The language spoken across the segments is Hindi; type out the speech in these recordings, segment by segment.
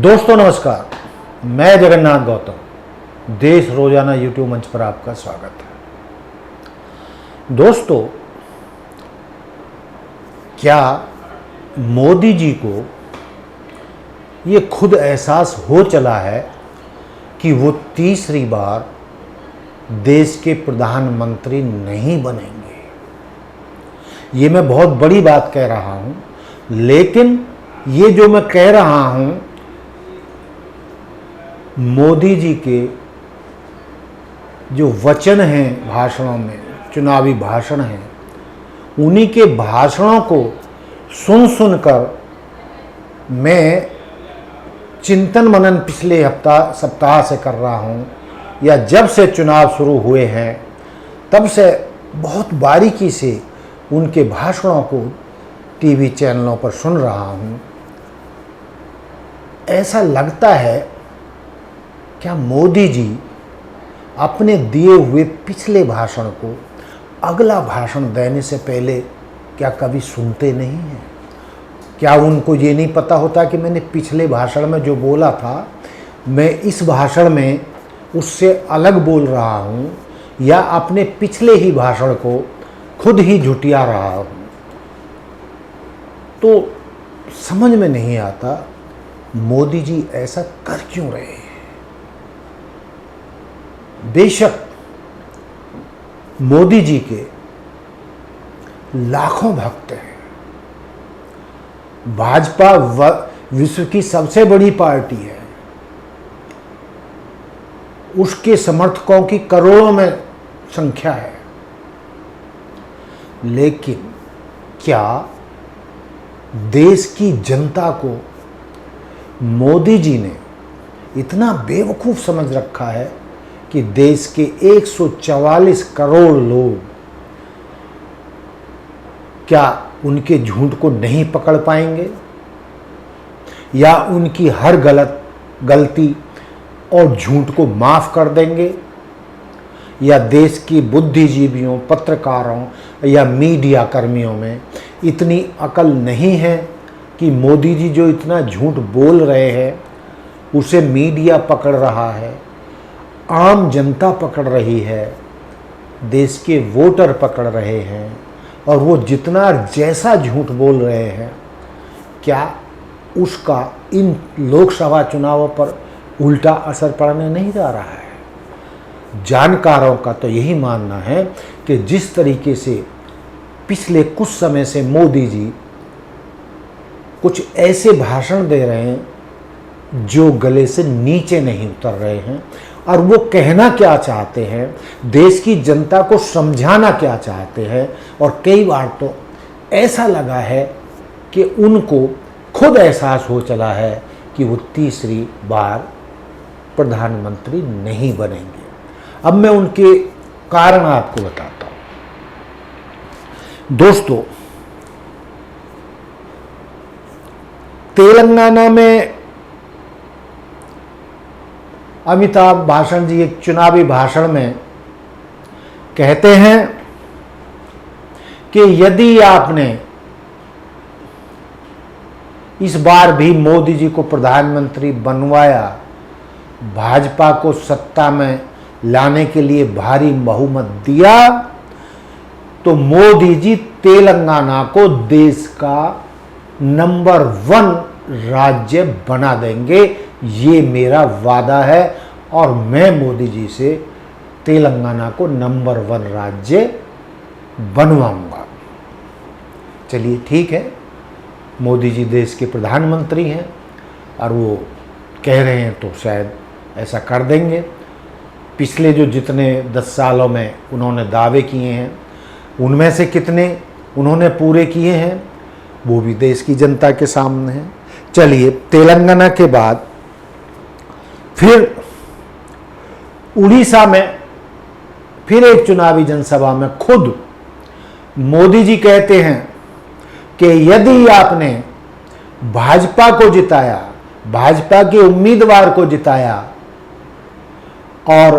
दोस्तों नमस्कार, मैं जगन्नाथ गौतम, देश रोजाना यूट्यूब मंच पर आपका स्वागत है। दोस्तों, क्या मोदी जी को ये खुद एहसास हो चला है कि वो तीसरी बार देश के प्रधानमंत्री नहीं बनेंगे? ये मैं बहुत बड़ी बात कह रहा हूं, लेकिन ये जो मैं कह रहा हूं मोदी जी के जो वचन हैं भाषणों में, चुनावी भाषण हैं, उन्हीं के भाषणों को सुन सुनकर मैं चिंतन मनन पिछले सप्ताह से कर रहा हूं, या जब से चुनाव शुरू हुए हैं तब से बहुत बारीकी से उनके भाषणों को टीवी चैनलों पर सुन रहा हूं। ऐसा लगता है क्या मोदी जी अपने दिए हुए पिछले भाषण को अगला भाषण देने से पहले क्या कभी सुनते नहीं हैं? क्या उनको ये नहीं पता होता कि मैंने पिछले भाषण में जो बोला था मैं इस भाषण में उससे अलग बोल रहा हूँ, या अपने पिछले ही भाषण को खुद ही झुटिया रहा हूँ? तो समझ में नहीं आता मोदी जी ऐसा कर क्यों रहे हैं। बेशक मोदी जी के लाखों भक्त हैं, भाजपा विश्व की सबसे बड़ी पार्टी है, उसके समर्थकों की करोड़ों में संख्या है, लेकिन क्या देश की जनता को मोदी जी ने इतना बेवकूफ़ समझ रखा है कि देश के 144 करोड़ लोग क्या उनके झूठ को नहीं पकड़ पाएंगे, या उनकी हर गलती और झूठ को माफ़ कर देंगे, या देश की बुद्धिजीवियों, पत्रकारों या मीडिया कर्मियों में इतनी अकल नहीं है कि मोदी जी जो इतना झूठ बोल रहे हैं उसे मीडिया पकड़ रहा है, आम जनता पकड़ रही है, देश के वोटर पकड़ रहे हैं, और वो जितना जैसा झूठ बोल रहे हैं, क्या उसका इन लोकसभा चुनावों पर उल्टा असर पड़ने नहीं जा रहा है? जानकारों का तो यही मानना है कि जिस तरीके से पिछले कुछ समय से मोदी जी कुछ ऐसे भाषण दे रहे हैं जो गले से नीचे नहीं उतर रहे हैं, और वो कहना क्या चाहते हैं, देश की जनता को समझाना क्या चाहते हैं, और कई बार तो ऐसा लगा है कि उनको खुद एहसास हो चला है कि वो तीसरी बार प्रधानमंत्री नहीं बनेंगे। अब मैं उनके कारण आपको बताता हूँ। दोस्तों, तेलंगाना में अमिताभ बच्चन जी एक चुनावी भाषण में कहते हैं कि यदि आपने इस बार भी मोदी जी को प्रधानमंत्री बनवाया, भाजपा को सत्ता में लाने के लिए भारी बहुमत दिया, तो मोदी जी तेलंगाना को देश का नंबर 1 राज्य बना देंगे। ये मेरा वादा है और मैं मोदी जी से तेलंगाना को नंबर 1 राज्य बनवाऊंगा। चलिए ठीक है, मोदी जी देश के प्रधानमंत्री हैं और वो कह रहे हैं तो शायद ऐसा कर देंगे। पिछले जो जितने 10 सालों में उन्होंने दावे किए हैं उनमें से कितने उन्होंने पूरे किए हैं वो भी देश की जनता के सामने है। चलिए, तेलंगाना के बाद फिर उड़ीसा में फिर एक चुनावी जनसभा में खुद मोदी जी कहते हैं कि यदि आपने भाजपा को जिताया, भाजपा के उम्मीदवार को जिताया और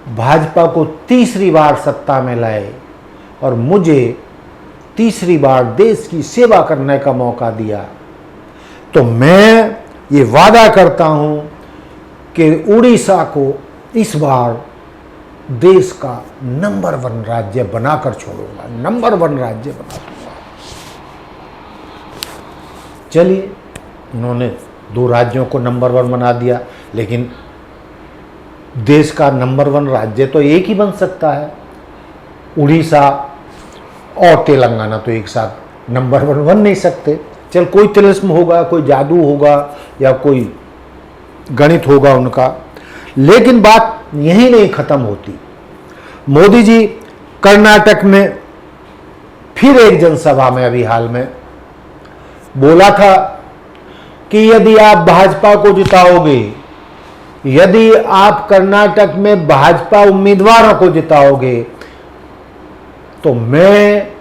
भाजपा को तीसरी बार सत्ता में लाए और मुझे तीसरी बार देश की सेवा करने का मौका दिया, तो मैं ये वादा करता हूं कि उड़ीसा को इस बार देश का नंबर 1 राज्य बनाकर छोड़ूंगा, नंबर 1 राज्य बना दूंगा। चलिए, उन्होंने 2 राज्यों को नंबर 1 बना दिया, लेकिन देश का नंबर 1 राज्य तो एक ही बन सकता है। उड़ीसा और तेलंगाना तो एक साथ नंबर 1 बन नहीं सकते। चल, कोई तिलिस्म होगा, कोई जादू होगा या कोई गणित होगा उनका, लेकिन बात यहीं नहीं खत्म होती। मोदी जी कर्नाटक में फिर एक जनसभा में अभी हाल में बोला था कि यदि आप भाजपा को जिताओगे, यदि आप कर्नाटक में भाजपा उम्मीदवारों को जिताओगे, तो मैं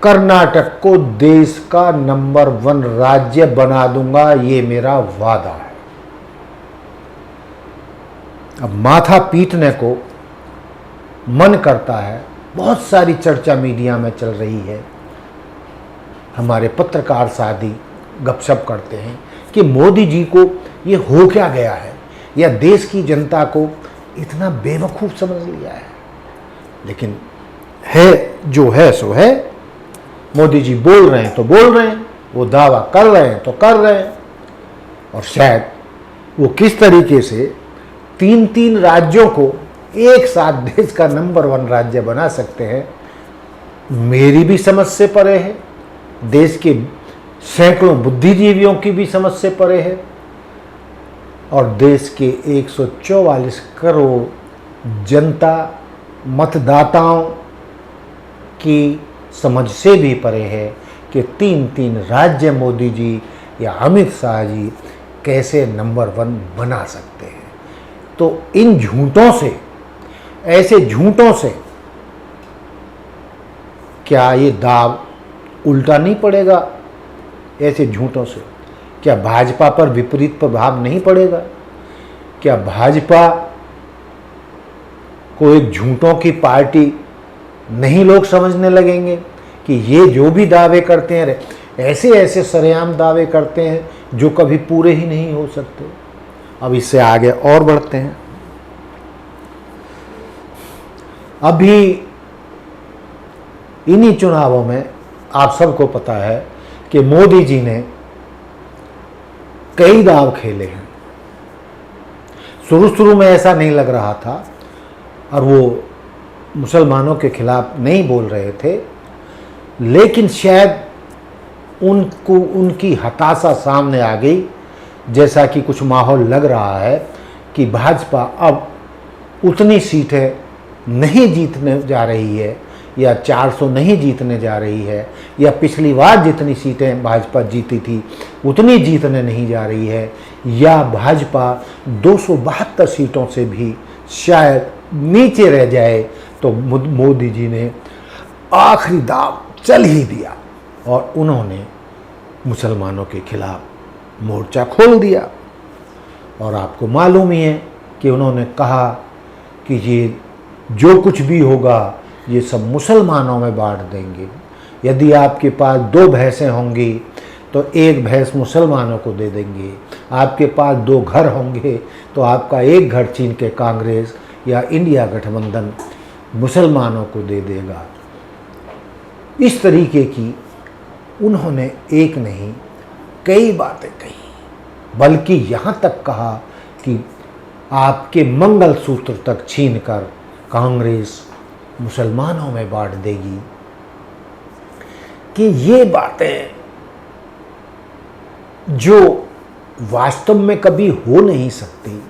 कर्नाटक को देश का नंबर 1 राज्य बना दूंगा, ये मेरा वादा है। अब माथा पीटने को मन करता है। बहुत सारी चर्चा मीडिया में चल रही है, हमारे पत्रकार साथी गपशप करते हैं कि मोदी जी को ये हो क्या गया है, या देश की जनता को इतना बेवकूफ़ समझ लिया है। लेकिन है जो है सो है। मोदी जी बोल रहे हैं तो बोल रहे हैं, वो दावा कर रहे हैं तो कर रहे हैं, और शायद वो किस तरीके से 3 राज्यों को एक साथ देश का नंबर 1 राज्य बना सकते हैं, मेरी भी समझ से परे है, देश के सैकड़ों बुद्धिजीवियों की भी समझ से परे है, और देश के 144 करोड़ जनता मतदाताओं की समझ से भी परे है कि 3 राज्य मोदी जी या अमित शाह जी कैसे नंबर 1 बना सकते हैं। तो इन झूठों से, ऐसे झूठों से क्या ये दाव उल्टा नहीं पड़ेगा? ऐसे झूठों से क्या भाजपा पर विपरीत प्रभाव नहीं पड़ेगा? क्या भाजपा को एक झूठों की पार्टी नहीं लोग समझने लगेंगे कि ये जो भी दावे करते हैं, ऐसे ऐसे सरेआम दावे करते हैं जो कभी पूरे ही नहीं हो सकते। अब इससे आगे और बढ़ते हैं। अभी इन्हीं चुनावों में आप सबको पता है कि मोदी जी ने कई दाव खेले हैं। शुरू में ऐसा नहीं लग रहा था और वो मुसलमानों के खिलाफ नहीं बोल रहे थे, लेकिन शायद उनको उनकी हताशा सामने आ गई, जैसा कि कुछ माहौल लग रहा है कि भाजपा अब उतनी सीटें नहीं जीतने जा रही है, या 400 नहीं जीतने जा रही है, या पिछली बार जितनी सीटें भाजपा जीती थी उतनी जीतने नहीं जा रही है, या भाजपा 272 सीटों से भी शायद नीचे रह जाए। तो मोदी जी ने आखिरी दाव चल ही दिया और उन्होंने मुसलमानों के खिलाफ मोर्चा खोल दिया। और आपको मालूम ही है कि उन्होंने कहा कि ये जो कुछ भी होगा ये सब मुसलमानों में बांट देंगे। यदि आपके पास 2 भैंसें होंगी तो 1 भैंस मुसलमानों को दे देंगे, आपके पास 2 घर होंगे तो आपका 1 घर चीन के कांग्रेस या इंडिया गठबंधन मुसलमानों को दे देगा। इस तरीके की उन्होंने एक नहीं कई बातें कही, बल्कि यहाँ तक कहा कि आपके मंगलसूत्र तक छीनकर कांग्रेस मुसलमानों में बांट देगी। कि ये बातें जो वास्तव में कभी हो नहीं सकती,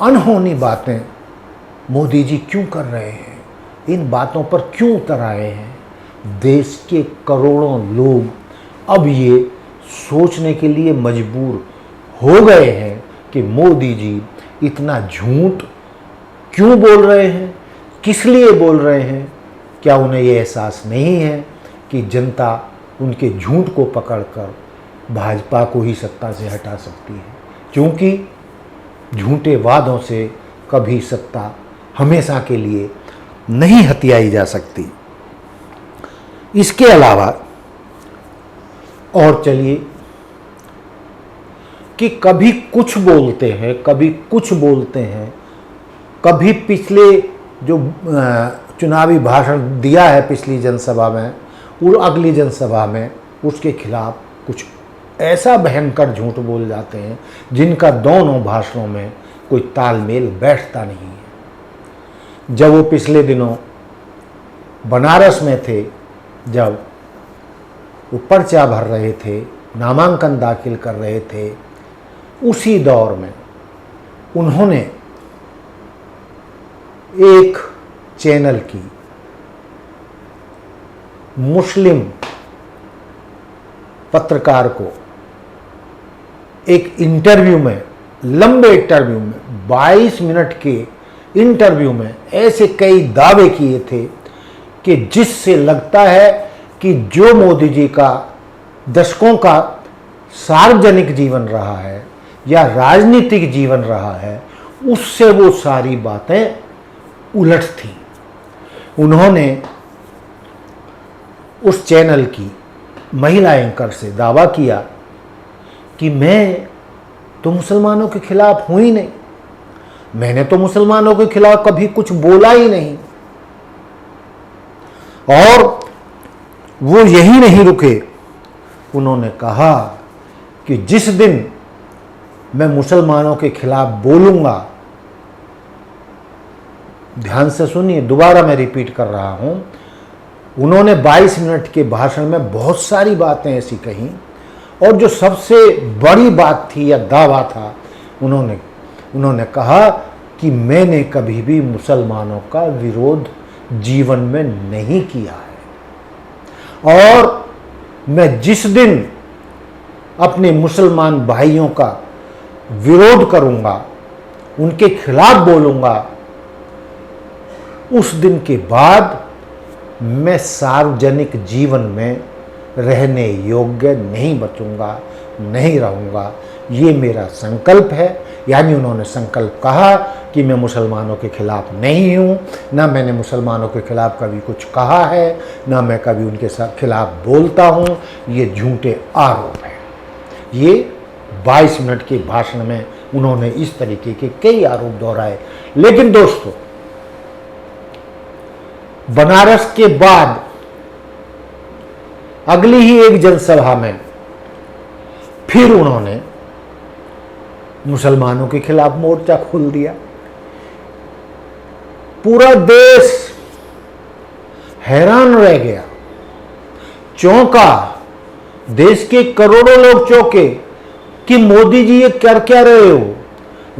अनहोनी बातें मोदी जी क्यों कर रहे हैं, इन बातों पर क्यों उतर आए हैं? देश के करोड़ों लोग अब ये सोचने के लिए मजबूर हो गए हैं कि मोदी जी इतना झूठ क्यों बोल रहे हैं, किस लिए बोल रहे हैं। क्या उन्हें ये एहसास नहीं है कि जनता उनके झूठ को पकड़कर भाजपा को ही सत्ता से हटा सकती है, क्योंकि झूठे वादों से कभी सत्ता हमेशा के लिए नहीं हथियाई जा सकती। इसके अलावा और चलिए कि कभी कुछ बोलते हैं, कभी कुछ बोलते हैं, कभी पिछले जो चुनावी भाषण दिया है पिछली जनसभा में और अगली जनसभा में उसके खिलाफ कुछ ऐसा भयंकर झूठ बोल जाते हैं जिनका दोनों भाषणों में कोई तालमेल बैठता नहीं है। जब वो पिछले दिनों बनारस में थे, जब वो पर्चा भर रहे थे, नामांकन दाखिल कर रहे थे, उसी दौर में उन्होंने एक चैनल की मुस्लिम पत्रकार को एक इंटरव्यू में, लंबे इंटरव्यू में, 22 मिनट के इंटरव्यू में ऐसे कई दावे किए थे कि जिससे लगता है कि जो मोदी जी का दशकों का सार्वजनिक जीवन रहा है या राजनीतिक जीवन रहा है, उससे वो सारी बातें उलट थी। उन्होंने उस चैनल की महिला एंकर से दावा किया कि मैं तो मुसलमानों के खिलाफ हूं ही नहीं, मैंने तो मुसलमानों के खिलाफ कभी कुछ बोला ही नहीं। और वो यही नहीं रुके, उन्होंने कहा कि जिस दिन मैं मुसलमानों के खिलाफ बोलूंगा, ध्यान से सुनिए, दोबारा मैं रिपीट कर रहा हूं, उन्होंने 22 मिनट के भाषण में बहुत सारी बातें ऐसी कहीं, और जो सबसे बड़ी बात थी या दावा था, उन्होंने कहा कि मैंने कभी भी मुसलमानों का विरोध जीवन में नहीं किया है, और मैं जिस दिन अपने मुसलमान भाइयों का विरोध करूंगा, उनके खिलाफ बोलूंगा, उस दिन के बाद मैं सार्वजनिक जीवन में रहने योग्य नहीं बचूंगा, नहीं रहूंगा। ये मेरा संकल्प है। यानी उन्होंने संकल्प कहा कि मैं मुसलमानों के खिलाफ नहीं हूँ, ना मैंने मुसलमानों के खिलाफ कभी कुछ कहा है, ना मैं कभी उनके खिलाफ बोलता हूँ। ये झूठे आरोप हैं। ये 22 मिनट के भाषण में उन्होंने इस तरीके के कई आरोप दोहराए। लेकिन दोस्तों, बनारस के बाद अगली ही एक जनसभा में फिर उन्होंने मुसलमानों के खिलाफ मोर्चा खोल दिया। पूरा देश हैरान रह गया, चौंका। देश के करोड़ों लोग चौंके कि मोदी जी ये कर क्या रहे हो,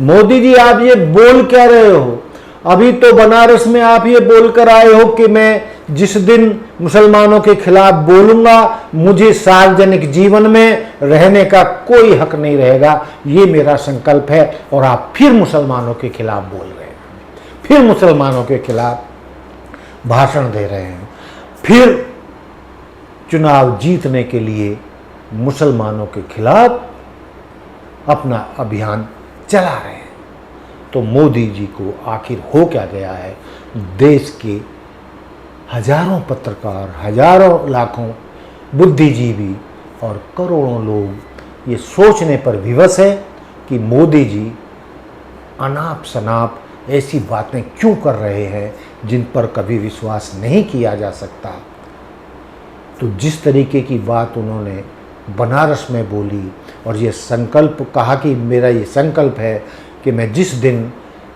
मोदी जी आप ये बोल क्या रहे हो। अभी तो बनारस में आप ये बोलकर आए हो कि मैं जिस दिन मुसलमानों के खिलाफ बोलूंगा, मुझे सार्वजनिक जीवन में रहने का कोई हक नहीं रहेगा, ये मेरा संकल्प है। और आप फिर मुसलमानों के खिलाफ बोल रहे हैं, फिर मुसलमानों के खिलाफ भाषण दे रहे हैं, फिर चुनाव जीतने के लिए मुसलमानों के खिलाफ अपना अभियान चला रहे हैं। तो मोदी जी को आखिर हो क्या गया है? देश के हजारों पत्रकार, हजारों लाखों बुद्धिजीवी और करोड़ों लोग ये सोचने पर विवश है कि मोदी जी अनाप शनाप ऐसी बातें क्यों कर रहे हैं जिन पर कभी विश्वास नहीं किया जा सकता। तो जिस तरीके की बात उन्होंने बनारस में बोली और ये संकल्प कहा कि मेरा ये संकल्प है कि मैं जिस दिन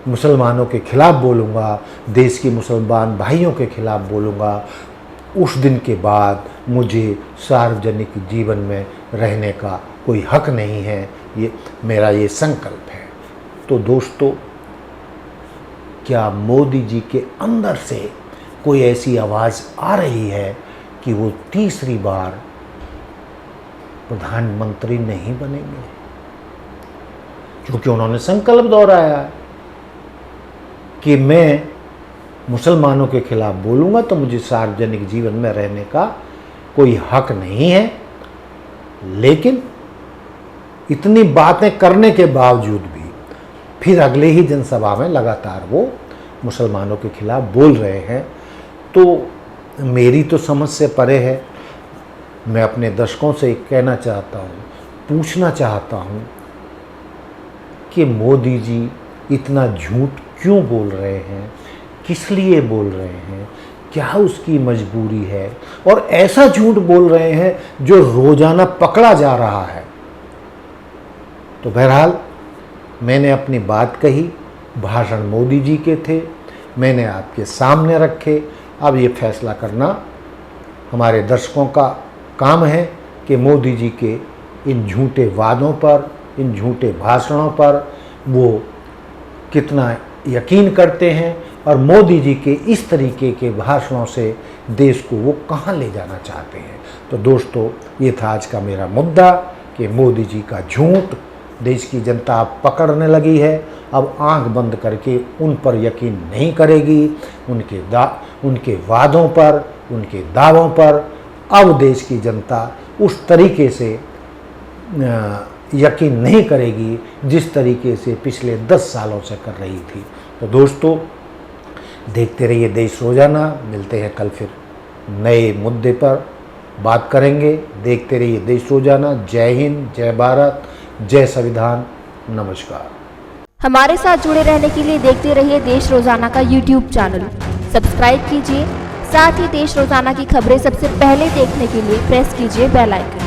मुसलमानों के खिलाफ बोलूँगा, देश के मुसलमान भाइयों के खिलाफ बोलूँगा, उस दिन के बाद मुझे सार्वजनिक जीवन में रहने का कोई हक नहीं है। ये मेरा ये संकल्प है। तो दोस्तों, क्या मोदी जी के अंदर से कोई ऐसी आवाज़ आ रही है कि वो तीसरी बार प्रधानमंत्री नहीं बनेंगे? क्योंकि उन्होंने संकल्प दोहराया कि मैं मुसलमानों के खिलाफ बोलूँगा तो मुझे सार्वजनिक जीवन में रहने का कोई हक नहीं है। लेकिन इतनी बातें करने के बावजूद भी फिर अगले ही जनसभा में लगातार वो मुसलमानों के खिलाफ बोल रहे हैं। तो मेरी तो समझ से परे है। मैं अपने दर्शकों से कहना चाहता हूँ, पूछना चाहता हूँ कि मोदी जी इतना झूठ क्यों बोल रहे हैं, किस लिए बोल रहे हैं, क्या उसकी मजबूरी है, और ऐसा झूठ बोल रहे हैं जो रोजाना पकड़ा जा रहा है। तो बहरहाल मैंने अपनी बात कही, भाषण मोदी जी के थे, मैंने आपके सामने रखे। अब ये फैसला करना हमारे दर्शकों का काम है कि मोदी जी के इन झूठे वादों पर, इन झूठे भाषणों पर वो कितना यकीन करते हैं और मोदी जी के इस तरीके के भाषणों से देश को वो कहाँ ले जाना चाहते हैं। तो दोस्तों, ये था आज का मेरा मुद्दा कि मोदी जी का झूठ देश की जनता पकड़ने लगी है। अब आंख बंद करके उन पर यकीन नहीं करेगी, उनके वादों पर, उनके दावों पर अब देश की जनता उस तरीके से यकीन नहीं करेगी जिस तरीके से पिछले 10 सालों से कर रही थी। तो दोस्तों, देखते रहिए देश रोजाना। मिलते हैं कल फिर नए मुद्दे पर बात करेंगे। देखते रहिए देश रोजाना। जय हिंद, जय भारत, जय संविधान। नमस्कार। हमारे साथ जुड़े रहने के लिए देखते रहिए देश रोजाना का YouTube चैनल सब्सक्राइब कीजिए। साथ ही देश रोजाना की खबरें सबसे पहले देखने के लिए प्रेस कीजिए बेल आइकन।